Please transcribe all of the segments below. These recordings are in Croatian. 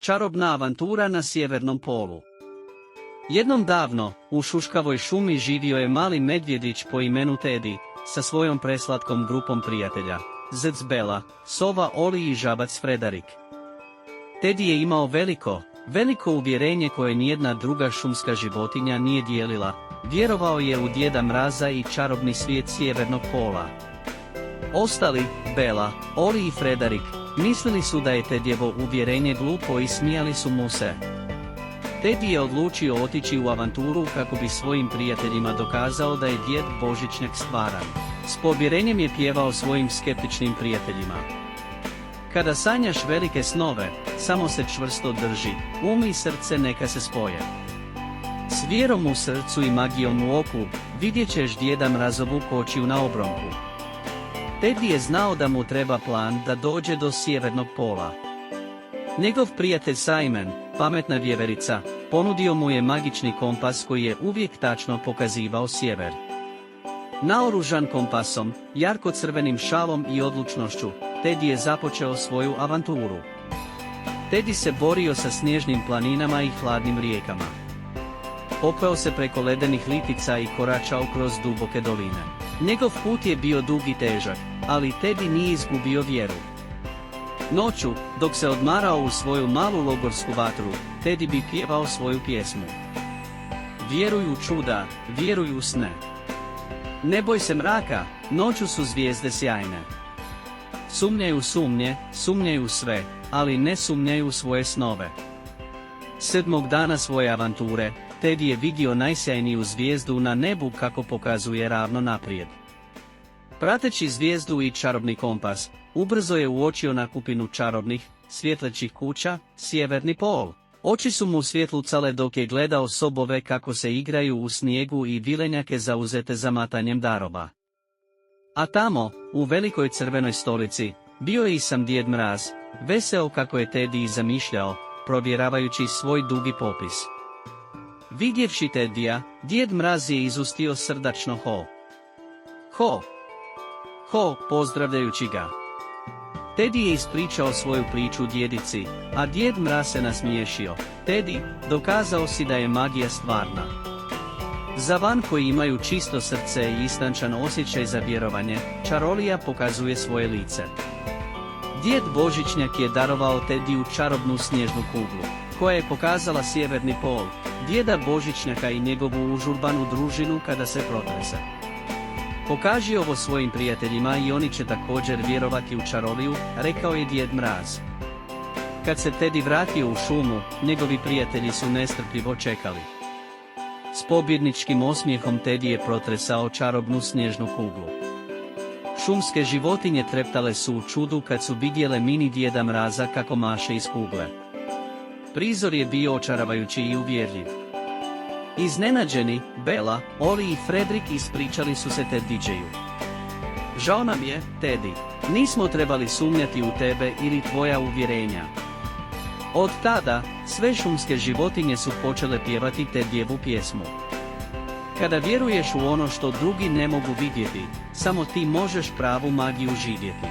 Čarobna avantura na sjevernom polu. Jednom davno, u šuškavoj šumi živio je mali medvjedić po imenu Teddy, sa svojom preslatkom grupom prijatelja, zec Bela, sova Oli i žabac Frederik. Teddy je imao veliko uvjerenje koje nijedna druga šumska životinja nije dijelila, vjerovao je u Djeda Mraza i čarobni svijet sjevernog pola. Ostali, Bela, Oli i Frederik, mislili su da je Tedjevo uvjerenje glupo i smijali su mu se. Teddy je odlučio otići u avanturu kako bi svojim prijateljima dokazao da je Djed Božićnjak stvaran. S povjerenjem je pjevao svojim skeptičnim prijateljima. Kada sanjaš velike snove, samo se čvrsto drži, um i srce neka se spoje. S vjerom u srcu i magijom u oku, vidjet ćeš Djeda Mrazovu kočiju na obronku. Teddy je znao da mu treba plan da dođe do sjevernog pola. Njegov prijatelj Simon, pametna vjeverica, ponudio mu je magični kompas koji je uvijek tačno pokazivao sjever. Naoružan kompasom, jarko-crvenim šalom i odlučnošću, Teddy je započeo svoju avanturu. Teddy se borio sa snježnim planinama i hladnim rijekama. Popeo se preko ledenih litica i koračao kroz duboke doline. Njegov put je bio dug i težak, ali Teddy nije izgubio vjeru. Noću, dok se odmarao u svoju malu logorsku vatru, Teddy bi pjevao svoju pjesmu. Vjeruj u čuda, vjeruj u sne. Ne boj se mraka, noću su zvijezde sjajne. Sumnjaju sumnje, sumnjaju sve, ali ne sumnjaju svoje snove. 7. dana svoje avanture, Teddy je vidio najsjajniju zvijezdu na nebu kako pokazuje ravno naprijed. Prateći zvijezdu i čarobni kompas, ubrzo je uočio nakupinu čarobnih, svjetlećih kuća, sjeverni pol. Oči su mu svjetlucale dok je gledao sobove kako se igraju u snijegu i vilenjake zauzete zamatanjem darova. A tamo, u velikoj crvenoj stolici, bio je i sam Djed Mraz, veseo kako je Teddy i zamišljao, provjeravajući svoj dugi popis. Vidjevši Teddya, Djed Mraz je izustio srdačno ho. Ho! Ho, pozdravljajući ga. Teddy je ispričao svoju priču djedici, a Djed Mraz se nasmiješio. Teddy, dokazao si da je magija stvarna. Za van koji imaju čisto srce i istančan osjećaj za vjerovanje, čarolija pokazuje svoje lice. Djed Božićnjak je darovao Teddyu čarobnu snježnu kuglu, koja je pokazala sjeverni pol, Djeda Božićnjaka i njegovu užurbanu družinu kada se protrese. Pokaži ovo svojim prijateljima i oni će također vjerovati u čaroliju, rekao je Djed Mraz. Kad se Teddy vratio u šumu, njegovi prijatelji su nestrpljivo čekali. S pobjedničkim osmijehom Teddy je protresao čarobnu snježnu kuglu. Šumske životinje treptale su u čudu kad su vidjele mini Djeda Mraza kako maše iz kugle. Prizor je bio očaravajući i uvjerljiv. Iznenađeni, Bela, Oli i Frederik ispričali su se Teddyju. Žao nam je, Teddy, nismo trebali sumnjati u tebe ili tvoja uvjerenja. Od tada, sve šumske životinje su počele pjevati Teddyevu pjesmu. Kada vjeruješ u ono što drugi ne mogu vidjeti, samo ti možeš pravu magiju živjeti.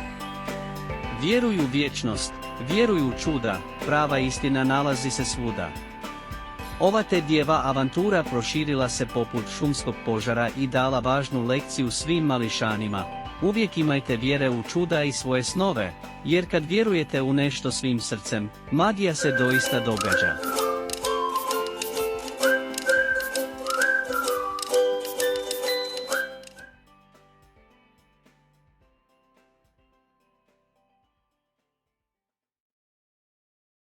Vjeruj u vječnost, vjeruj u čuda, prava istina nalazi se svuda. Ova Teddyjeva avantura proširila se poput šumskog požara i dala važnu lekciju svim mališanima. Uvijek imajte vjere u čuda i svoje snove, jer kad vjerujete u nešto svim srcem, magija se doista događa.